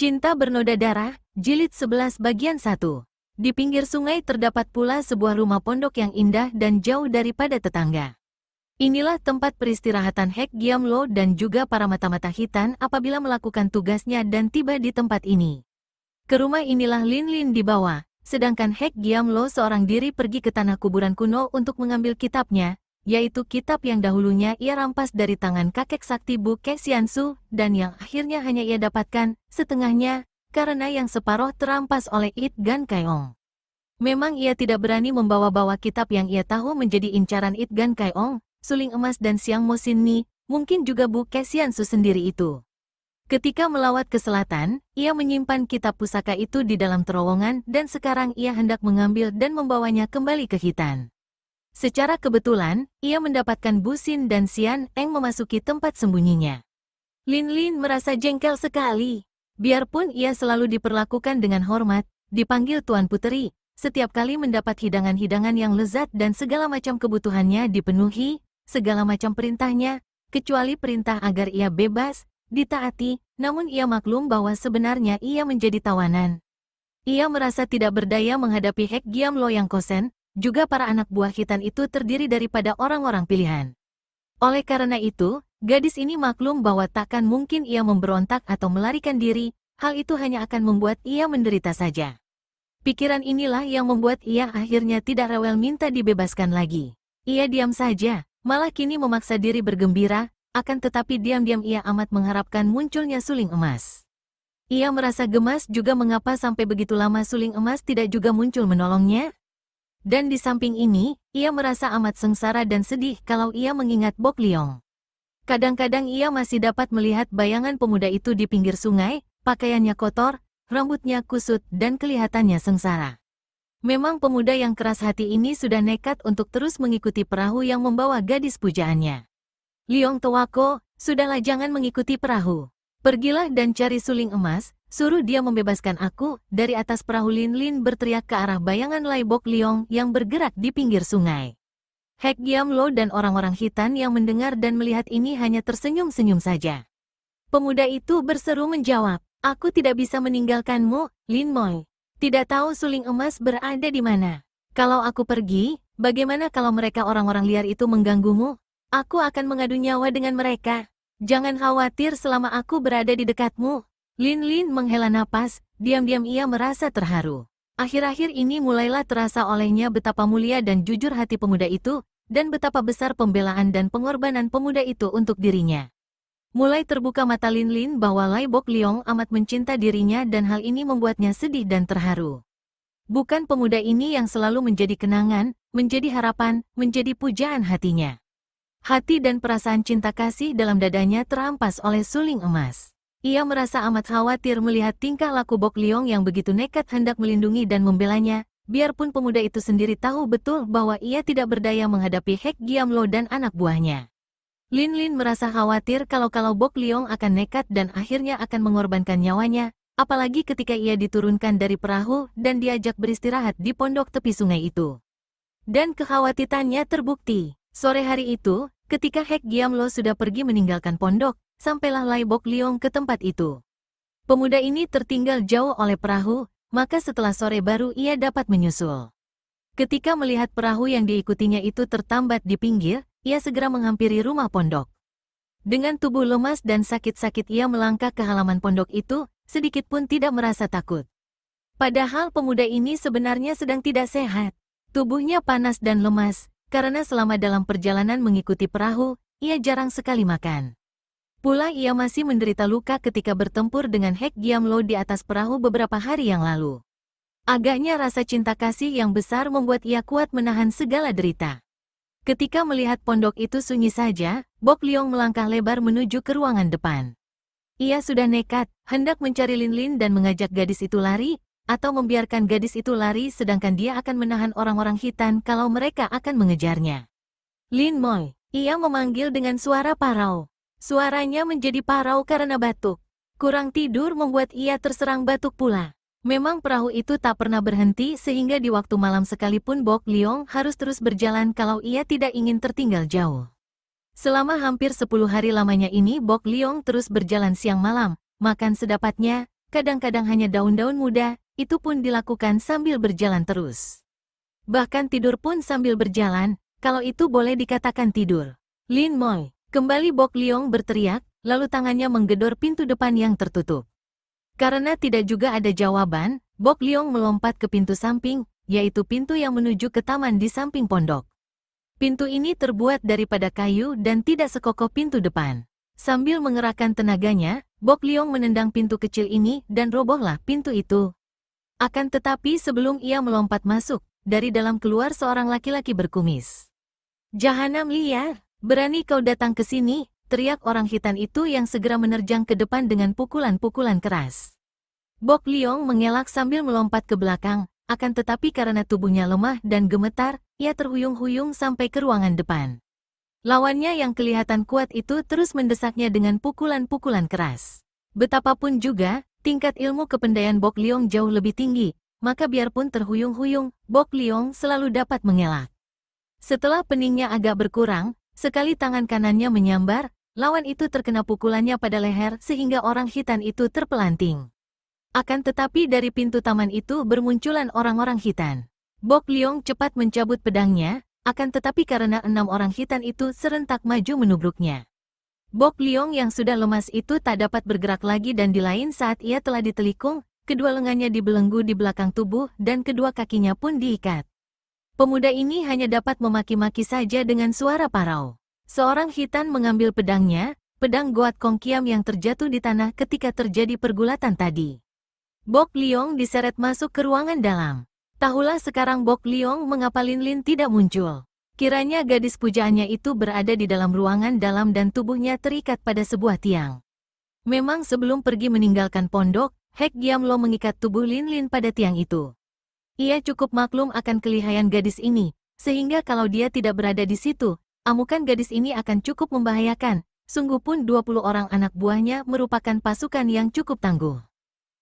Cinta Bernoda Darah, Jilid 11 Bagian 1. Di pinggir sungai terdapat pula sebuah rumah pondok yang indah dan jauh daripada tetangga. Inilah tempat peristirahatan Hek Giamlo dan juga para mata-mata hitam apabila melakukan tugasnya dan tiba di tempat ini. Ke rumah inilah Lin Lin dibawa, sedangkan Hek Giamlo seorang diri pergi ke tanah kuburan kuno untuk mengambil kitabnya, yaitu kitab yang dahulunya ia rampas dari tangan kakek sakti Bu Xiansu, dan yang akhirnya hanya ia dapatkan setengahnya, karena yang separuh terampas oleh It Gan Kaiong. Memang ia tidak berani membawa-bawa kitab yang ia tahu menjadi incaran It Gan Kaiong, Suling Emas dan Siang Mo Sin Ni, mungkin juga Bu Xiansu sendiri itu. Ketika melawat ke selatan, ia menyimpan kitab pusaka itu di dalam terowongan dan sekarang ia hendak mengambil dan membawanya kembali ke Hitan. Secara kebetulan, ia mendapatkan Bu Xin dan Xian Eng memasuki tempat sembunyinya. Lin Lin merasa jengkel sekali. Biarpun ia selalu diperlakukan dengan hormat, dipanggil Tuan Puteri, setiap kali mendapat hidangan-hidangan yang lezat dan segala macam kebutuhannya dipenuhi, segala macam perintahnya, kecuali perintah agar ia bebas, ditaati, namun ia maklum bahwa sebenarnya ia menjadi tawanan. Ia merasa tidak berdaya menghadapi Hek Giamlo yang kosen, juga para anak buah Hitan itu terdiri daripada orang-orang pilihan. Oleh karena itu, gadis ini maklum bahwa takkan mungkin ia memberontak atau melarikan diri, hal itu hanya akan membuat ia menderita saja. Pikiran inilah yang membuat ia akhirnya tidak rewel minta dibebaskan lagi. Ia diam saja, malah kini memaksa diri bergembira, akan tetapi diam-diam ia amat mengharapkan munculnya Suling Emas. Ia merasa gemas juga mengapa sampai begitu lama Suling Emas tidak juga muncul menolongnya. Dan di samping ini, ia merasa amat sengsara dan sedih kalau ia mengingat Bok Liong. Kadang-kadang ia masih dapat melihat bayangan pemuda itu di pinggir sungai, pakaiannya kotor, rambutnya kusut dan kelihatannya sengsara. Memang pemuda yang keras hati ini sudah nekat untuk terus mengikuti perahu yang membawa gadis pujaannya. Liong Tewako, sudahlah jangan mengikuti perahu. Pergilah dan cari Suling Emas, suruh dia membebaskan aku. Dari atas perahu Lin Lin berteriak ke arah bayangan Lai Bok Liong yang bergerak di pinggir sungai. Hek Giamlo dan orang-orang Hitan yang mendengar dan melihat ini hanya tersenyum-senyum saja. Pemuda itu berseru menjawab, "Aku tidak bisa meninggalkanmu, Lin Moi. Tidak tahu Suling Emas berada di mana. Kalau aku pergi, bagaimana kalau mereka orang-orang liar itu mengganggumu? Aku akan mengadu nyawa dengan mereka. Jangan khawatir selama aku berada di dekatmu." Lin Lin menghela napas, diam-diam ia merasa terharu. Akhir-akhir ini mulailah terasa olehnya betapa mulia dan jujur hati pemuda itu, dan betapa besar pembelaan dan pengorbanan pemuda itu untuk dirinya. Mulai terbuka mata Lin Lin bahwa Lai Bok Liong amat mencinta dirinya dan hal ini membuatnya sedih dan terharu. Bukan pemuda ini yang selalu menjadi kenangan, menjadi harapan, menjadi pujaan hatinya. Hati dan perasaan cinta kasih dalam dadanya terampas oleh Suling Emas. Ia merasa amat khawatir melihat tingkah laku Bok Liong yang begitu nekat hendak melindungi dan membelanya, biarpun pemuda itu sendiri tahu betul bahwa ia tidak berdaya menghadapi Hek Giamlo dan anak buahnya. Lin Lin merasa khawatir kalau Bok Liong akan nekat dan akhirnya akan mengorbankan nyawanya, apalagi ketika ia diturunkan dari perahu dan diajak beristirahat di pondok tepi sungai itu. Dan kekhawatirannya terbukti. Sore hari itu, ketika Hek Giamlo sudah pergi meninggalkan pondok, sampailah Lai Bok Liong ke tempat itu. Pemuda ini tertinggal jauh oleh perahu, maka setelah sore baru ia dapat menyusul. Ketika melihat perahu yang diikutinya itu tertambat di pinggir, ia segera menghampiri rumah pondok. Dengan tubuh lemas dan sakit-sakit ia melangkah ke halaman pondok itu, sedikit pun tidak merasa takut. Padahal pemuda ini sebenarnya sedang tidak sehat. Tubuhnya panas dan lemas, karena selama dalam perjalanan mengikuti perahu, ia jarang sekali makan. Pula ia masih menderita luka ketika bertempur dengan Hek Giamlo di atas perahu beberapa hari yang lalu. Agaknya rasa cinta kasih yang besar membuat ia kuat menahan segala derita. Ketika melihat pondok itu sunyi saja, Bok Liong melangkah lebar menuju ke ruangan depan. Ia sudah nekat, hendak mencari Lin Lin dan mengajak gadis itu lari, atau membiarkan gadis itu lari sedangkan dia akan menahan orang-orang Hitan kalau mereka akan mengejarnya. "Lin Moi," ia memanggil dengan suara parau. Suaranya menjadi parau karena batuk. Kurang tidur membuat ia terserang batuk pula. Memang perahu itu tak pernah berhenti sehingga di waktu malam sekalipun Bok Liong harus terus berjalan kalau ia tidak ingin tertinggal jauh. Selama hampir 10 hari lamanya ini Bok Liong terus berjalan siang malam, makan sedapatnya, kadang-kadang hanya daun-daun muda, itu pun dilakukan sambil berjalan terus. Bahkan tidur pun sambil berjalan, kalau itu boleh dikatakan tidur. Lin Moi, kembali Bok Liong berteriak, lalu tangannya menggedor pintu depan yang tertutup. Karena tidak juga ada jawaban, Bok Liong melompat ke pintu samping, yaitu pintu yang menuju ke taman di samping pondok. Pintu ini terbuat daripada kayu dan tidak sekokoh pintu depan. Sambil mengerahkan tenaganya, Bok Liong menendang pintu kecil ini dan robohlah pintu itu. Akan tetapi sebelum ia melompat masuk, dari dalam keluar seorang laki-laki berkumis. "Jahanam liar, berani kau datang ke sini," teriak orang hitam itu yang segera menerjang ke depan dengan pukulan-pukulan keras. Bok Liong mengelak sambil melompat ke belakang, akan tetapi karena tubuhnya lemah dan gemetar, ia terhuyung-huyung sampai ke ruangan depan. Lawannya yang kelihatan kuat itu terus mendesaknya dengan pukulan-pukulan keras. Betapapun juga, tingkat ilmu kepandaian Bok Liong jauh lebih tinggi, maka biarpun terhuyung-huyung, Bok Liong selalu dapat mengelak. Setelah peningnya agak berkurang, sekali tangan kanannya menyambar, lawan itu terkena pukulannya pada leher sehingga orang hitam itu terpelanting. Akan tetapi dari pintu taman itu bermunculan orang-orang hitam. Bok Liong cepat mencabut pedangnya, akan tetapi karena 6 orang hitam itu serentak maju menubruknya. Bok Liong yang sudah lemas itu tak dapat bergerak lagi dan di lain saat ia telah ditelikung, kedua lengannya dibelenggu di belakang tubuh dan kedua kakinya pun diikat. Pemuda ini hanya dapat memaki-maki saja dengan suara parau. Seorang hitam mengambil pedangnya, pedang Goat Kong Kiam yang terjatuh di tanah ketika terjadi pergulatan tadi. Bok Liong diseret masuk ke ruangan dalam. Tahulah sekarang Bok Liong mengapa Lin Lin tidak muncul. Kiranya gadis pujaannya itu berada di dalam ruangan dalam dan tubuhnya terikat pada sebuah tiang. Memang sebelum pergi meninggalkan pondok, Hek Giam Lo mengikat tubuh Lin Lin pada tiang itu. Ia cukup maklum akan kelihayan gadis ini, sehingga kalau dia tidak berada di situ, amukan gadis ini akan cukup membahayakan. Sungguh pun 20 orang anak buahnya merupakan pasukan yang cukup tangguh.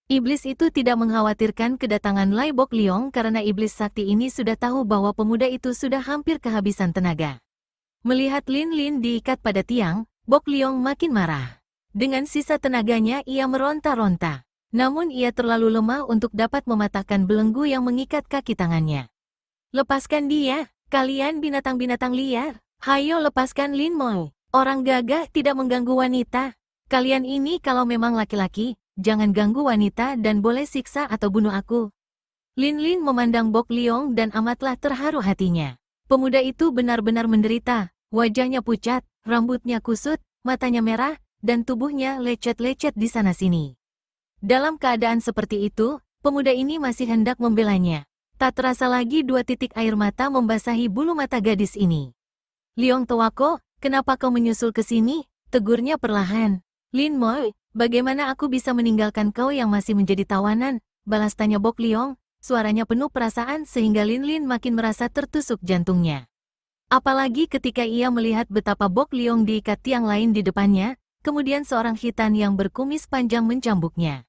Iblis itu tidak mengkhawatirkan kedatangan Lai Bok Liong karena iblis sakti ini sudah tahu bahwa pemuda itu sudah hampir kehabisan tenaga. Melihat Lin Lin diikat pada tiang, Bok Liong makin marah. Dengan sisa tenaganya ia meronta-ronta. Namun ia terlalu lemah untuk dapat mematahkan belenggu yang mengikat kaki tangannya. "Lepaskan dia, kalian binatang-binatang liar. Hayo lepaskan Lin Moi. Orang gagah tidak mengganggu wanita. Kalian ini kalau memang laki-laki, jangan ganggu wanita dan boleh siksa atau bunuh aku." Lin Lin memandang Bok Liong dan amatlah terharu hatinya. Pemuda itu benar-benar menderita, wajahnya pucat, rambutnya kusut, matanya merah, dan tubuhnya lecet-lecet di sana-sini. Dalam keadaan seperti itu, pemuda ini masih hendak membelanya. Tak terasa lagi 2 titik air mata membasahi bulu mata gadis ini. "Liong Towako, kenapa kau menyusul ke sini?" tegurnya perlahan. "Lin Moi, bagaimana aku bisa meninggalkan kau yang masih menjadi tawanan?" balas tanya Bok Liong, suaranya penuh perasaan sehingga Lin Lin makin merasa tertusuk jantungnya. Apalagi ketika ia melihat betapa Bok Liong diikat tiang lain di depannya, kemudian seorang hitam yang berkumis panjang mencambuknya.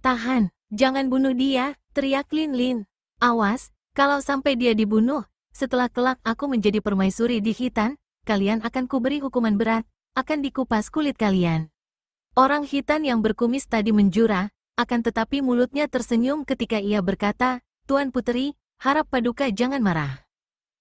"Tahan, jangan bunuh dia," teriak Lin Lin. "Awas, kalau sampai dia dibunuh, setelah kelak aku menjadi permaisuri di Hitan, kalian akan kuberi hukuman berat, akan dikupas kulit kalian." Orang hitam yang berkumis tadi menjura, akan tetapi mulutnya tersenyum ketika ia berkata, "Tuan Puteri, harap Paduka jangan marah.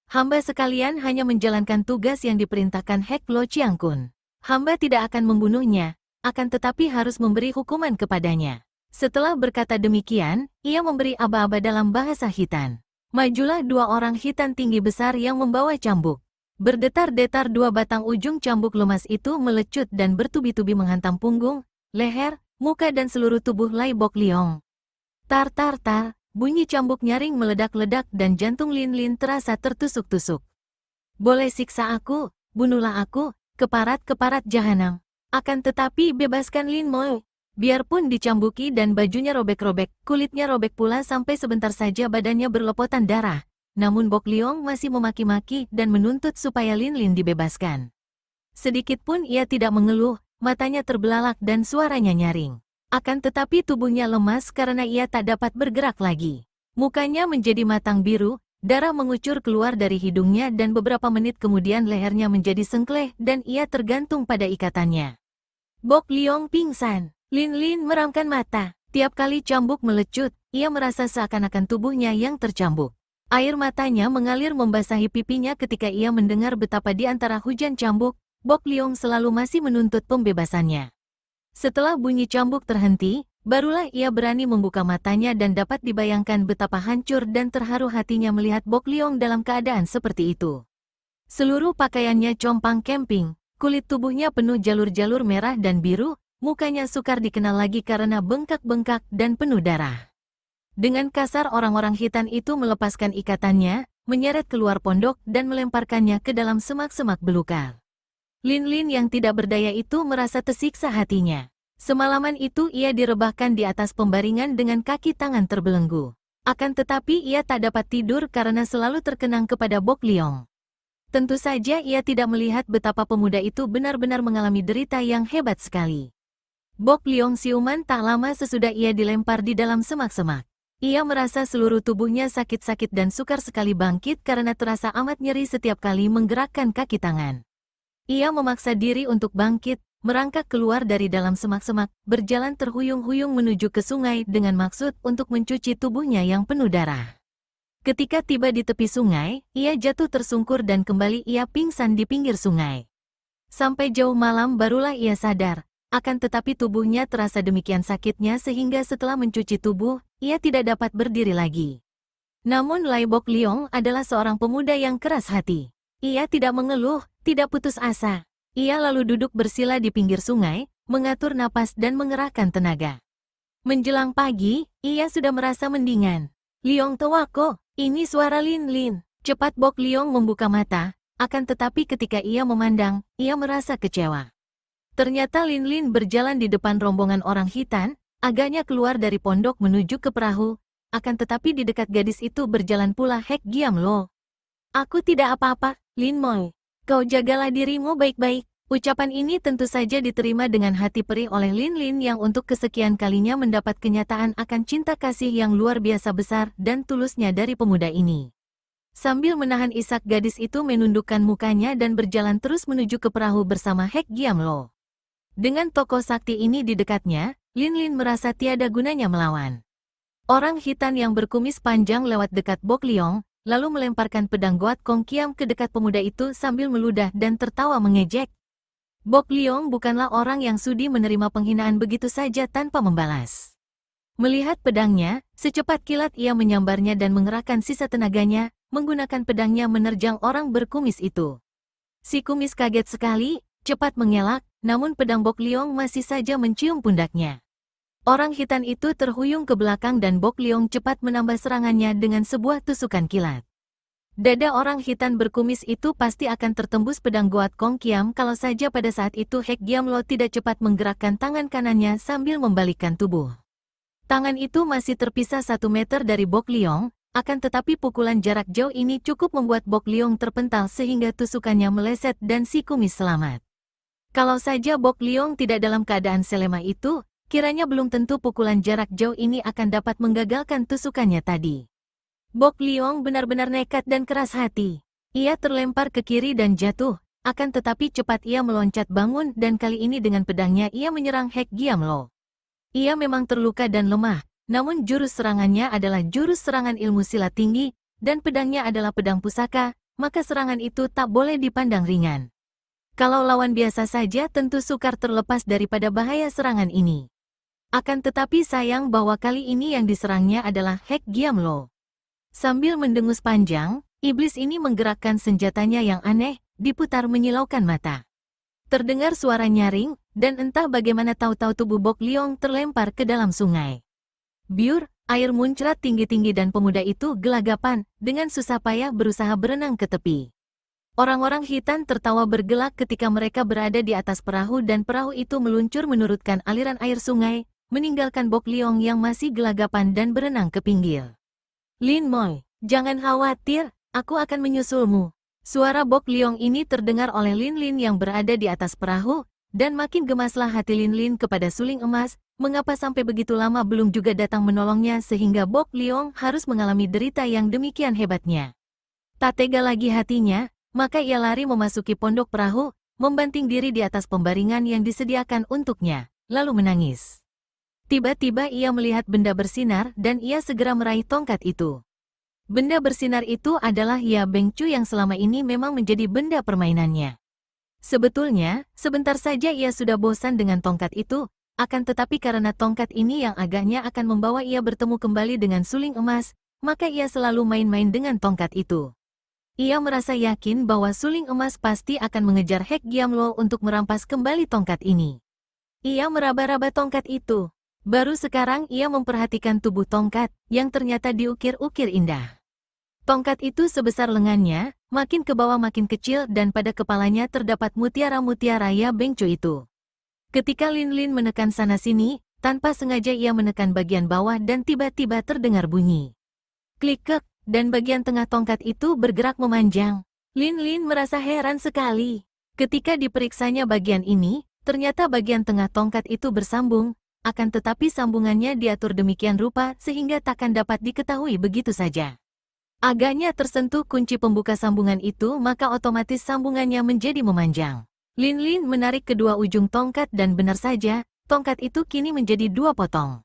Hamba sekalian hanya menjalankan tugas yang diperintahkan Hek Lo Chiang Kun. Hamba tidak akan membunuhnya, akan tetapi harus memberi hukuman kepadanya." Setelah berkata demikian, ia memberi aba-aba dalam bahasa hitam. Majulah 2 orang hitam tinggi besar yang membawa cambuk. Berdetar-detar 2 batang ujung cambuk lemas itu melecut dan bertubi-tubi menghantam punggung, leher, muka dan seluruh tubuh Lai Bok Liong. Tar tar tar, bunyi cambuk nyaring meledak-ledak dan jantung Lin Lin terasa tertusuk-tusuk. "Boleh siksa aku, bunuhlah aku, keparat-keparat jahanam. Akan tetapi bebaskan Lin Moi." Biarpun dicambuki dan bajunya robek-robek, kulitnya robek pula sampai sebentar saja badannya berlopotan darah. Namun Bok Liong masih memaki-maki dan menuntut supaya Lin Lin dibebaskan. Sedikitpun ia tidak mengeluh, matanya terbelalak dan suaranya nyaring. Akan tetapi tubuhnya lemas karena ia tak dapat bergerak lagi. Mukanya menjadi matang biru, darah mengucur keluar dari hidungnya dan beberapa menit kemudian lehernya menjadi sengkleh dan ia tergantung pada ikatannya. Bok Liong pingsan. Lin Lin meramkan mata. Tiap kali cambuk melecut, ia merasa seakan-akan tubuhnya yang tercambuk. Air matanya mengalir membasahi pipinya ketika ia mendengar betapa di antara hujan cambuk, Bok Liong selalu masih menuntut pembebasannya. Setelah bunyi cambuk terhenti, barulah ia berani membuka matanya dan dapat dibayangkan betapa hancur dan terharu hatinya melihat Bok Liong dalam keadaan seperti itu. Seluruh pakaiannya compang camping, kulit tubuhnya penuh jalur-jalur merah dan biru, mukanya sukar dikenal lagi karena bengkak-bengkak dan penuh darah. Dengan kasar orang-orang hitam itu melepaskan ikatannya, menyeret keluar pondok dan melemparkannya ke dalam semak-semak belukar. Lin Lin yang tidak berdaya itu merasa tersiksa hatinya. Semalaman itu ia direbahkan di atas pembaringan dengan kaki tangan terbelenggu. Akan tetapi ia tak dapat tidur karena selalu terkenang kepada Bok Liong. Tentu saja ia tidak melihat betapa pemuda itu benar-benar mengalami derita yang hebat sekali. Bok Liong siuman tak lama sesudah ia dilempar di dalam semak-semak. Ia merasa seluruh tubuhnya sakit-sakit dan sukar sekali bangkit karena terasa amat nyeri setiap kali menggerakkan kaki tangan. Ia memaksa diri untuk bangkit, merangkak keluar dari dalam semak-semak, berjalan terhuyung-huyung menuju ke sungai dengan maksud untuk mencuci tubuhnya yang penuh darah. Ketika tiba di tepi sungai, ia jatuh tersungkur dan kembali ia pingsan di pinggir sungai. Sampai jauh malam barulah ia sadar. Akan tetapi tubuhnya terasa demikian sakitnya sehingga setelah mencuci tubuh, ia tidak dapat berdiri lagi. Namun Lai Bok Liong adalah seorang pemuda yang keras hati. Ia tidak mengeluh, tidak putus asa. Ia lalu duduk bersila di pinggir sungai, mengatur napas dan mengerahkan tenaga. Menjelang pagi, ia sudah merasa mendingan. Liong Tewako, ini suara Lin Lin. Cepat Bok Liong membuka mata, akan tetapi ketika ia memandang, ia merasa kecewa. Ternyata Lin Lin berjalan di depan rombongan orang hitam, agaknya keluar dari pondok menuju ke perahu, akan tetapi di dekat gadis itu berjalan pula Hek Giam Lo. Aku tidak apa-apa, Lin Moi. Kau jagalah dirimu baik-baik. Ucapan ini tentu saja diterima dengan hati perih oleh Lin Lin yang untuk kesekian kalinya mendapat kenyataan akan cinta kasih yang luar biasa besar dan tulusnya dari pemuda ini. Sambil menahan isak gadis itu menundukkan mukanya dan berjalan terus menuju ke perahu bersama Hek Giam Lo. Dengan tokoh sakti ini di dekatnya, Lin Lin merasa tiada gunanya melawan. Orang hitam yang berkumis panjang lewat dekat Bok Liong, lalu melemparkan pedang Goat Kong Kiam ke dekat pemuda itu sambil meludah dan tertawa mengejek. Bok Liong bukanlah orang yang sudi menerima penghinaan begitu saja tanpa membalas. Melihat pedangnya, secepat kilat ia menyambarnya dan mengerahkan sisa tenaganya, menggunakan pedangnya menerjang orang berkumis itu. Si kumis kaget sekali, cepat mengelak, namun pedang Bok Liong masih saja mencium pundaknya. Orang hitam itu terhuyung ke belakang dan Bok Liong cepat menambah serangannya dengan sebuah tusukan kilat. Dada orang hitam berkumis itu pasti akan tertembus pedang Goat Kong Kiam kalau saja pada saat itu Hek Giam Lo tidak cepat menggerakkan tangan kanannya sambil membalikkan tubuh. Tangan itu masih terpisah 1 meter dari Bok Liong, akan tetapi pukulan jarak jauh ini cukup membuat Bok Liong terpental sehingga tusukannya meleset dan si kumis selamat. Kalau saja Bok Liong tidak dalam keadaan selema itu, kiranya belum tentu pukulan jarak jauh ini akan dapat menggagalkan tusukannya tadi. Bok Liong benar-benar nekat dan keras hati. Ia terlempar ke kiri dan jatuh, akan tetapi cepat ia meloncat bangun dan kali ini dengan pedangnya ia menyerang Hek Giam Lo. Ia memang terluka dan lemah, namun jurus serangannya adalah jurus serangan ilmu silat tinggi, dan pedangnya adalah pedang pusaka, maka serangan itu tak boleh dipandang ringan. Kalau lawan biasa saja tentu sukar terlepas daripada bahaya serangan ini. Akan tetapi sayang bahwa kali ini yang diserangnya adalah Hek Giam Lo. Sambil mendengus panjang, iblis ini menggerakkan senjatanya yang aneh, diputar menyilaukan mata. Terdengar suara nyaring, dan entah bagaimana tahu-tahu tubuh Bok Liong terlempar ke dalam sungai. Biur, air muncrat tinggi-tinggi dan pemuda itu gelagapan, dengan susah payah berusaha berenang ke tepi. Orang-orang hitam tertawa bergelak ketika mereka berada di atas perahu dan perahu itu meluncur menurutkan aliran air sungai, meninggalkan Bok Liong yang masih gelagapan dan berenang ke pinggir. Lin Moi, jangan khawatir, aku akan menyusulmu. Suara Bok Liong ini terdengar oleh Lin Lin yang berada di atas perahu, dan makin gemaslah hati Lin Lin kepada suling emas, mengapa sampai begitu lama belum juga datang menolongnya sehingga Bok Liong harus mengalami derita yang demikian hebatnya. Tak tega lagi hatinya, maka ia lari memasuki pondok perahu, membanting diri di atas pembaringan yang disediakan untuknya, lalu menangis. Tiba-tiba ia melihat benda bersinar dan ia segera meraih tongkat itu. Benda bersinar itu adalah Ya Bengcu yang selama ini memang menjadi benda permainannya. Sebetulnya, sebentar saja ia sudah bosan dengan tongkat itu, akan tetapi karena tongkat ini yang agaknya akan membawa ia bertemu kembali dengan suling emas, maka ia selalu main-main dengan tongkat itu. Ia merasa yakin bahwa suling emas pasti akan mengejar Hek Giamlo untuk merampas kembali tongkat ini. Ia meraba-raba tongkat itu. Baru sekarang ia memperhatikan tubuh tongkat, yang ternyata diukir-ukir indah. Tongkat itu sebesar lengannya, makin ke bawah makin kecil dan pada kepalanya terdapat mutiara-mutiara Ya Bengcu itu. Ketika Lin Lin menekan sana-sini, tanpa sengaja ia menekan bagian bawah dan tiba-tiba terdengar bunyi. Klik-kek, dan bagian tengah tongkat itu bergerak memanjang. Lin Lin merasa heran sekali. Ketika diperiksanya bagian ini, ternyata bagian tengah tongkat itu bersambung, akan tetapi sambungannya diatur demikian rupa sehingga takkan dapat diketahui begitu saja. Agaknya tersentuh kunci pembuka sambungan itu maka otomatis sambungannya menjadi memanjang. Lin Lin menarik kedua ujung tongkat dan benar saja, tongkat itu kini menjadi dua potong.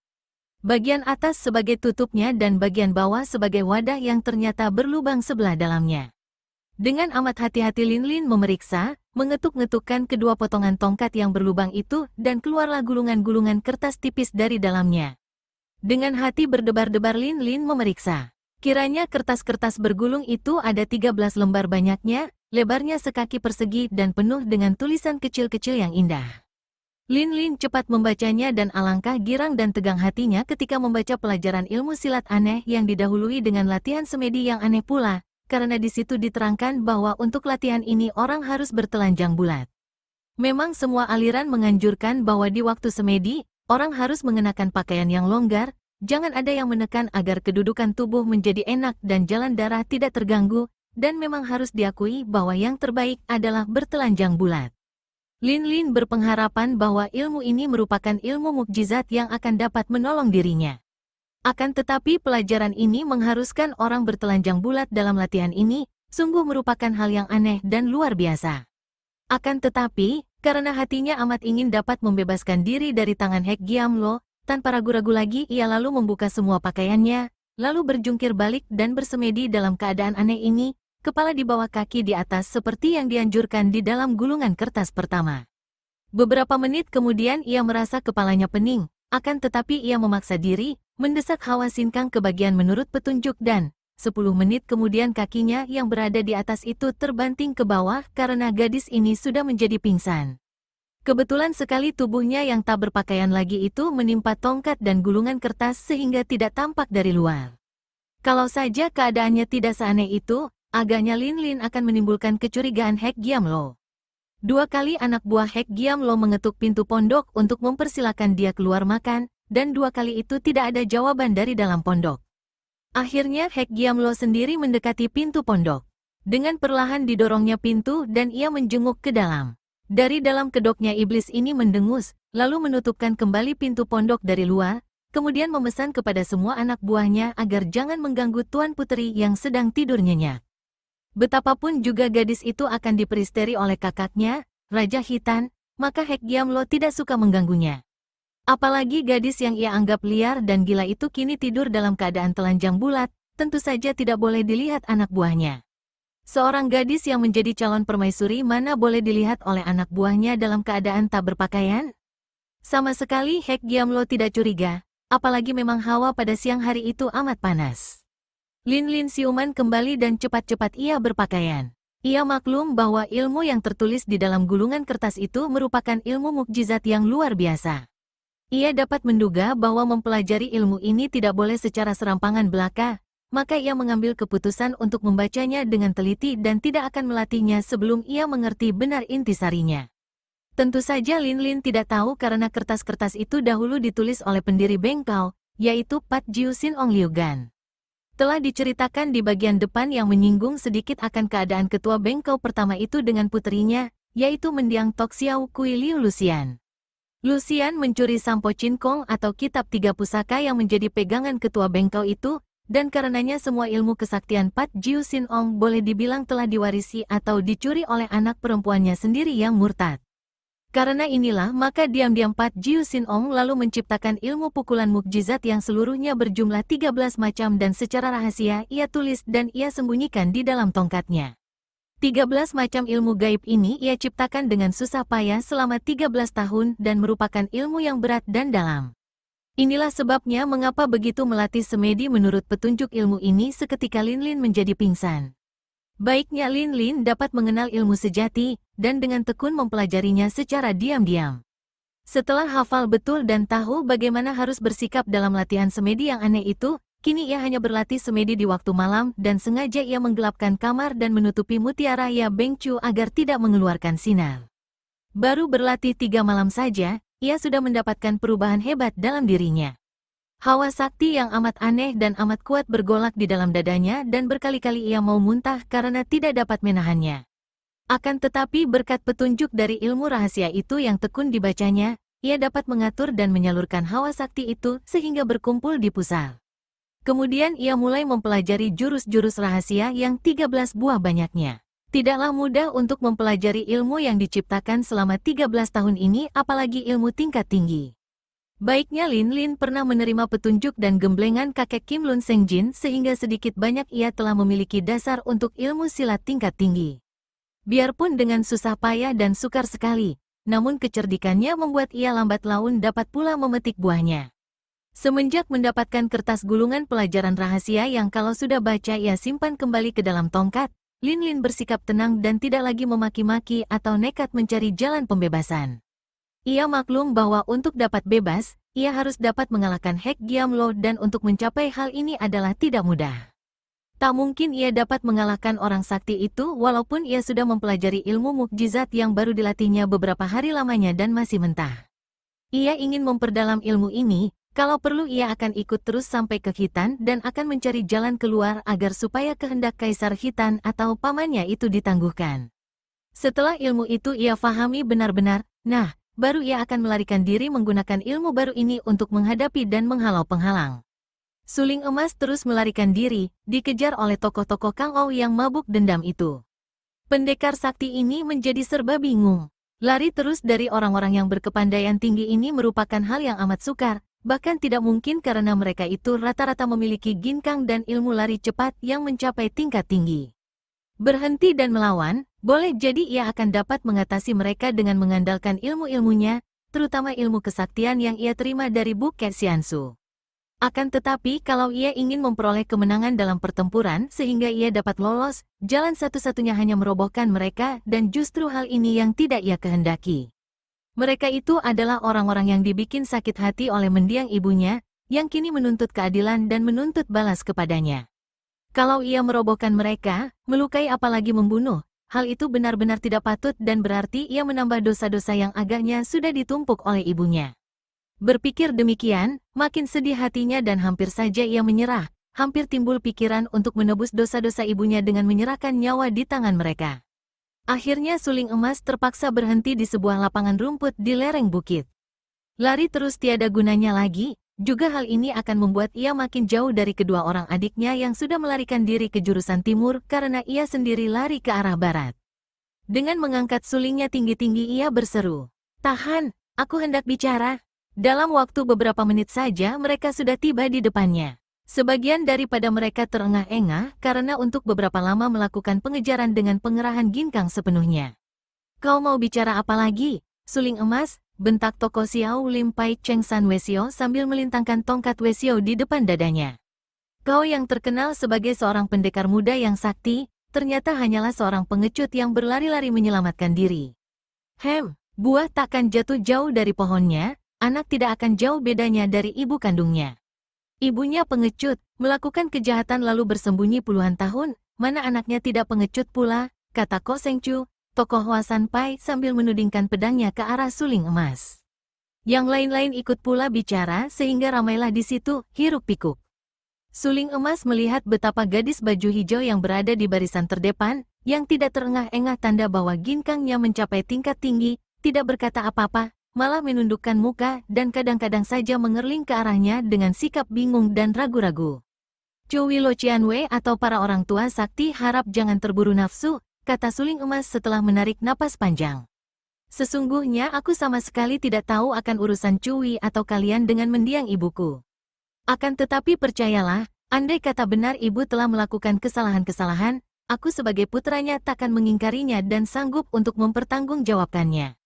Bagian atas sebagai tutupnya dan bagian bawah sebagai wadah yang ternyata berlubang sebelah dalamnya. Dengan amat hati-hati Lin Lin memeriksa, mengetuk-ngetukkan kedua potongan tongkat yang berlubang itu dan keluarlah gulungan-gulungan kertas tipis dari dalamnya. Dengan hati berdebar-debar Lin Lin memeriksa. Kiranya kertas-kertas bergulung itu ada 13 lembar banyaknya, lebarnya sekaki persegi dan penuh dengan tulisan kecil-kecil yang indah. Lin Lin cepat membacanya dan alangkah girang dan tegang hatinya ketika membaca pelajaran ilmu silat aneh yang didahului dengan latihan semedi yang aneh pula. Karena di situ diterangkan bahwa untuk latihan ini orang harus bertelanjang bulat. Memang semua aliran menganjurkan bahwa di waktu semedi, orang harus mengenakan pakaian yang longgar, jangan ada yang menekan agar kedudukan tubuh menjadi enak dan jalan darah tidak terganggu, dan memang harus diakui bahwa yang terbaik adalah bertelanjang bulat. Lin Lin berpengharapan bahwa ilmu ini merupakan ilmu mukjizat yang akan dapat menolong dirinya. Akan tetapi pelajaran ini mengharuskan orang bertelanjang bulat dalam latihan ini, sungguh merupakan hal yang aneh dan luar biasa. Akan tetapi, karena hatinya amat ingin dapat membebaskan diri dari tangan Hek Giamlo, tanpa ragu-ragu lagi ia lalu membuka semua pakaiannya, lalu berjungkir balik dan bersemedi dalam keadaan aneh ini, kepala di bawah kaki di atas seperti yang dianjurkan di dalam gulungan kertas pertama. Beberapa menit kemudian ia merasa kepalanya pening, akan tetapi ia memaksa diri, mendesak Hawa Sinkang ke bagian menurut petunjuk dan 10 menit kemudian kakinya yang berada di atas itu terbanting ke bawah karena gadis ini sudah menjadi pingsan. Kebetulan sekali tubuhnya yang tak berpakaian lagi itu menimpa tongkat dan gulungan kertas sehingga tidak tampak dari luar. Kalau saja keadaannya tidak seaneh itu, agaknya Lin Lin akan menimbulkan kecurigaan Hek Giamlo. 2 kali anak buah Hek Giamlo mengetuk pintu pondok untuk mempersilakan dia keluar makan, dan 2 kali itu tidak ada jawaban dari dalam pondok. Akhirnya Hek Giamlo sendiri mendekati pintu pondok. Dengan perlahan didorongnya pintu dan ia menjenguk ke dalam. Dari dalam kedoknya iblis ini mendengus, lalu menutupkan kembali pintu pondok dari luar, kemudian memesan kepada semua anak buahnya agar jangan mengganggu Tuan Puteri yang sedang tidur nyenyak. Betapapun juga gadis itu akan diperisteri oleh kakaknya, Raja Hitan, maka Hek Giamlo tidak suka mengganggunya. Apalagi gadis yang ia anggap liar dan gila itu kini tidur dalam keadaan telanjang bulat, tentu saja tidak boleh dilihat anak buahnya. Seorang gadis yang menjadi calon permaisuri mana boleh dilihat oleh anak buahnya dalam keadaan tak berpakaian? Sama sekali Hek Giamlo tidak curiga, apalagi memang hawa pada siang hari itu amat panas. Lin Lin siuman kembali dan cepat-cepat ia berpakaian. Ia maklum bahwa ilmu yang tertulis di dalam gulungan kertas itu merupakan ilmu mukjizat yang luar biasa. Ia dapat menduga bahwa mempelajari ilmu ini tidak boleh secara serampangan belaka, maka ia mengambil keputusan untuk membacanya dengan teliti dan tidak akan melatihnya sebelum ia mengerti benar intisarinya. Tentu saja Lin Lin tidak tahu karena kertas-kertas itu dahulu ditulis oleh pendiri bengkau, yaitu Pat Jiu Sin Ong Liu Gan. Telah diceritakan di bagian depan yang menyinggung sedikit akan keadaan ketua bengkau pertama itu dengan puterinya, yaitu mendiang Tok Xiao Kui Liu Lucian. Lucian mencuri Sampo Chin Kong atau kitab 3 pusaka yang menjadi pegangan ketua bengkau itu, dan karenanya semua ilmu kesaktian Pat Jiu Sin Ong boleh dibilang telah diwarisi atau dicuri oleh anak perempuannya sendiri yang murtad. Karena inilah maka diam-diam Pat Jiu Sin Ong lalu menciptakan ilmu pukulan mukjizat yang seluruhnya berjumlah 13 macam dan secara rahasia ia tulis dan ia sembunyikan di dalam tongkatnya. 13 macam ilmu gaib ini ia ciptakan dengan susah payah selama 13 tahun dan merupakan ilmu yang berat dan dalam. Inilah sebabnya mengapa begitu melatih semedi menurut petunjuk ilmu ini seketika Lin Lin menjadi pingsan. Baiknya Lin Lin dapat mengenal ilmu sejati, dan dengan tekun mempelajarinya secara diam-diam. Setelah hafal betul dan tahu bagaimana harus bersikap dalam latihan semedi yang aneh itu, kini ia hanya berlatih semedi di waktu malam dan sengaja ia menggelapkan kamar dan menutupi mutiara Ya Beng Chu agar tidak mengeluarkan sinar. Baru berlatih 3 malam saja, ia sudah mendapatkan perubahan hebat dalam dirinya. Hawa sakti yang amat aneh dan amat kuat bergolak di dalam dadanya dan berkali-kali ia mau muntah karena tidak dapat menahannya. Akan tetapi berkat petunjuk dari ilmu rahasia itu yang tekun dibacanya, ia dapat mengatur dan menyalurkan hawa sakti itu sehingga berkumpul di pusar. Kemudian ia mulai mempelajari jurus-jurus rahasia yang 13 buah banyaknya. Tidaklah mudah untuk mempelajari ilmu yang diciptakan selama 13 tahun ini apalagi ilmu tingkat tinggi. Baiknya Lin Lin pernah menerima petunjuk dan gemblengan kakek Kim Lun Seng Jin sehingga sedikit banyak ia telah memiliki dasar untuk ilmu silat tingkat tinggi. Biarpun dengan susah payah dan sukar sekali, namun kecerdikannya membuat ia lambat laun dapat pula memetik buahnya. Semenjak mendapatkan kertas gulungan pelajaran rahasia yang kalau sudah baca ia simpan kembali ke dalam tongkat, Lin Lin bersikap tenang dan tidak lagi memaki-maki atau nekat mencari jalan pembebasan. Ia maklum bahwa untuk dapat bebas, ia harus dapat mengalahkan Hek Giam Lo dan untuk mencapai hal ini adalah tidak mudah. Tak mungkin ia dapat mengalahkan orang sakti itu walaupun ia sudah mempelajari ilmu mukjizat yang baru dilatihnya beberapa hari lamanya dan masih mentah. Ia ingin memperdalam ilmu ini, kalau perlu ia akan ikut terus sampai ke Khitan dan akan mencari jalan keluar agar supaya kehendak Kaisar Khitan atau pamannya itu ditangguhkan. Setelah ilmu itu ia fahami benar-benar, baru ia akan melarikan diri menggunakan ilmu baru ini untuk menghadapi dan menghalau penghalang. Suling emas terus melarikan diri, dikejar oleh tokoh-tokoh Kang Ou yang mabuk dendam itu. Pendekar sakti ini menjadi serba bingung. Lari terus dari orang-orang yang berkepandaian tinggi ini merupakan hal yang amat sukar, bahkan tidak mungkin karena mereka itu rata-rata memiliki ginkang dan ilmu lari cepat yang mencapai tingkat tinggi. Berhenti dan melawan, boleh jadi ia akan dapat mengatasi mereka dengan mengandalkan ilmu-ilmunya, terutama ilmu kesaktian yang ia terima dari Bukit Xiansu. Akan tetapi kalau ia ingin memperoleh kemenangan dalam pertempuran sehingga ia dapat lolos, jalan satu-satunya hanya merobohkan mereka dan justru hal ini yang tidak ia kehendaki. Mereka itu adalah orang-orang yang dibikin sakit hati oleh mendiang ibunya, yang kini menuntut keadilan dan menuntut balas kepadanya. Kalau ia merobohkan mereka, melukai apalagi membunuh, hal itu benar-benar tidak patut dan berarti ia menambah dosa-dosa yang agaknya sudah ditumpuk oleh ibunya. Berpikir demikian, makin sedih hatinya dan hampir saja ia menyerah, hampir timbul pikiran untuk menebus dosa-dosa ibunya dengan menyerahkan nyawa di tangan mereka. Akhirnya suling emas terpaksa berhenti di sebuah lapangan rumput di lereng bukit. Lari terus tiada gunanya lagi. Juga hal ini akan membuat ia makin jauh dari kedua orang adiknya yang sudah melarikan diri ke jurusan timur karena ia sendiri lari ke arah barat. Dengan mengangkat sulingnya tinggi-tinggi ia berseru, "Tahan, aku hendak bicara." Dalam waktu beberapa menit saja mereka sudah tiba di depannya. Sebagian daripada mereka terengah-engah karena untuk beberapa lama melakukan pengejaran dengan pengerahan ginkang sepenuhnya. "Kau mau bicara apa lagi, suling emas?" bentak Toko Xiao Lim Pai Cheng San Wesio sambil melintangkan tongkat Wesio di depan dadanya. "Kau yang terkenal sebagai seorang pendekar muda yang sakti, ternyata hanyalah seorang pengecut yang berlari-lari menyelamatkan diri. Buah takkan jatuh jauh dari pohonnya, anak tidak akan jauh bedanya dari ibu kandungnya. Ibunya pengecut, melakukan kejahatan lalu bersembunyi puluhan tahun, mana anaknya tidak pengecut pula," kata Ko Seng Chu, tokoh Huasan Pai sambil menudingkan pedangnya ke arah suling emas. Yang lain-lain ikut pula bicara sehingga ramailah di situ, hiruk-pikuk. Suling emas melihat betapa gadis baju hijau yang berada di barisan terdepan, yang tidak terengah-engah tanda bahwa ginkangnya mencapai tingkat tinggi, tidak berkata apa-apa, malah menundukkan muka dan kadang-kadang saja mengerling ke arahnya dengan sikap bingung dan ragu-ragu. "Cui Lo Cianwei atau para orang tua sakti harap jangan terburu nafsu," kata suling emas setelah menarik napas panjang. Sesungguhnya aku sama sekali tidak tahu akan urusan Cui atau kalian dengan mendiang ibuku. Akan tetapi percayalah, andai kata benar ibu telah melakukan kesalahan-kesalahan, aku sebagai putranya takkan mengingkarinya dan sanggup untuk mempertanggungjawabkannya.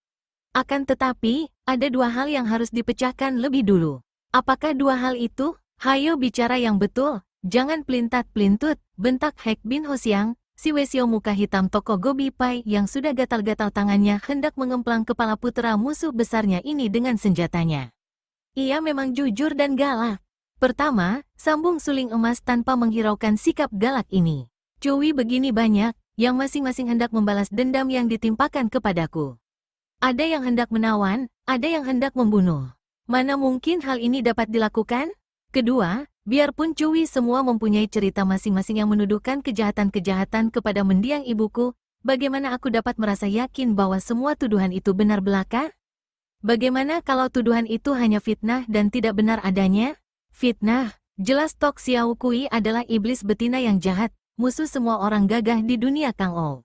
Akan tetapi, ada dua hal yang harus dipecahkan lebih dulu. Apakah dua hal itu? Hayo bicara yang betul, jangan pelintat-pelintut, bentak Hek Bin Hosiang. Si Wesio muka hitam tokoh Gobi Pai yang sudah gatal-gatal tangannya hendak mengemplang kepala putra musuh besarnya ini dengan senjatanya. Ia memang jujur dan galak. Pertama, sambung suling emas tanpa menghiraukan sikap galak ini. Cui begini banyak, yang masing-masing hendak membalas dendam yang ditimpakan kepadaku. Ada yang hendak menawan, ada yang hendak membunuh. Mana mungkin hal ini dapat dilakukan? Kedua, biarpun Cui semua mempunyai cerita masing-masing yang menuduhkan kejahatan-kejahatan kepada mendiang ibuku, bagaimana aku dapat merasa yakin bahwa semua tuduhan itu benar belaka? Bagaimana kalau tuduhan itu hanya fitnah dan tidak benar adanya? Fitnah, jelas Tok Xiao Kui adalah iblis betina yang jahat, musuh semua orang gagah di dunia Kang Ou.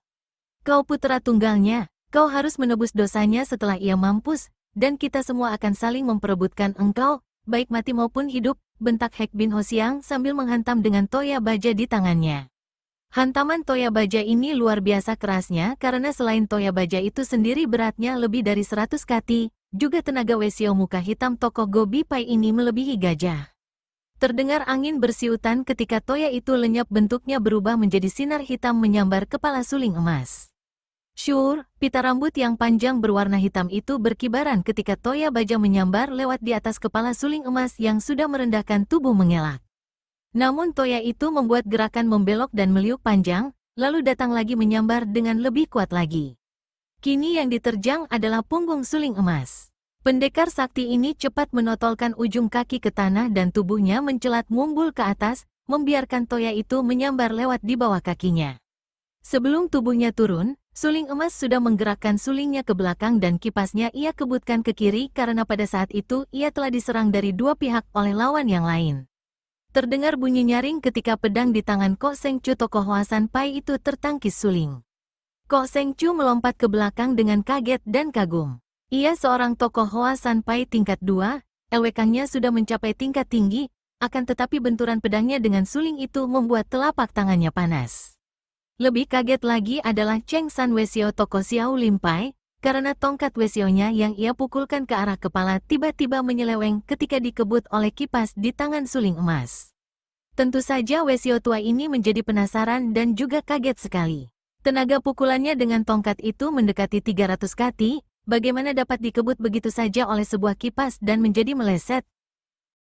Kau putra tunggalnya, kau harus menebus dosanya setelah ia mampus, dan kita semua akan saling memperebutkan engkau, baik mati maupun hidup, bentak Hek Bin Hosiang sambil menghantam dengan toya baja di tangannya. Hantaman toya baja ini luar biasa kerasnya karena selain toya baja itu sendiri beratnya lebih dari 100 kati, juga tenaga Wesio muka hitam tokoh Gobi Pai ini melebihi gajah. Terdengar angin bersiutan ketika toya itu lenyap, bentuknya berubah menjadi sinar hitam menyambar kepala suling emas. Syur, pita rambut yang panjang berwarna hitam itu berkibaran ketika toya baja menyambar lewat di atas kepala suling emas yang sudah merendahkan tubuh mengelak. Namun toya itu membuat gerakan membelok dan meliuk panjang, lalu datang lagi menyambar dengan lebih kuat lagi. Kini yang diterjang adalah punggung suling emas. Pendekar sakti ini cepat menotolkan ujung kaki ke tanah dan tubuhnya mencelat mumbul ke atas, membiarkan toya itu menyambar lewat di bawah kakinya. Sebelum tubuhnya turun, suling emas sudah menggerakkan sulingnya ke belakang dan kipasnya ia kebutkan ke kiri karena pada saat itu ia telah diserang dari dua pihak oleh lawan yang lain. Terdengar bunyi nyaring ketika pedang di tangan Kok Seng Chu tokoh Hwasan Pai itu tertangkis suling. Kok Seng Chu melompat ke belakang dengan kaget dan kagum. Ia seorang tokoh Hwasan Pai tingkat 2, LW-nya sudah mencapai tingkat tinggi, akan tetapi benturan pedangnya dengan suling itu membuat telapak tangannya panas. Lebih kaget lagi adalah Cheng San Wesio tokoh Xiao Lim Pai, karena tongkat Wesionya yang ia pukulkan ke arah kepala tiba-tiba menyeleweng ketika dikebut oleh kipas di tangan suling emas. Tentu saja Wesio tua ini menjadi penasaran dan juga kaget sekali. Tenaga pukulannya dengan tongkat itu mendekati 300 kati, bagaimana dapat dikebut begitu saja oleh sebuah kipas dan menjadi meleset,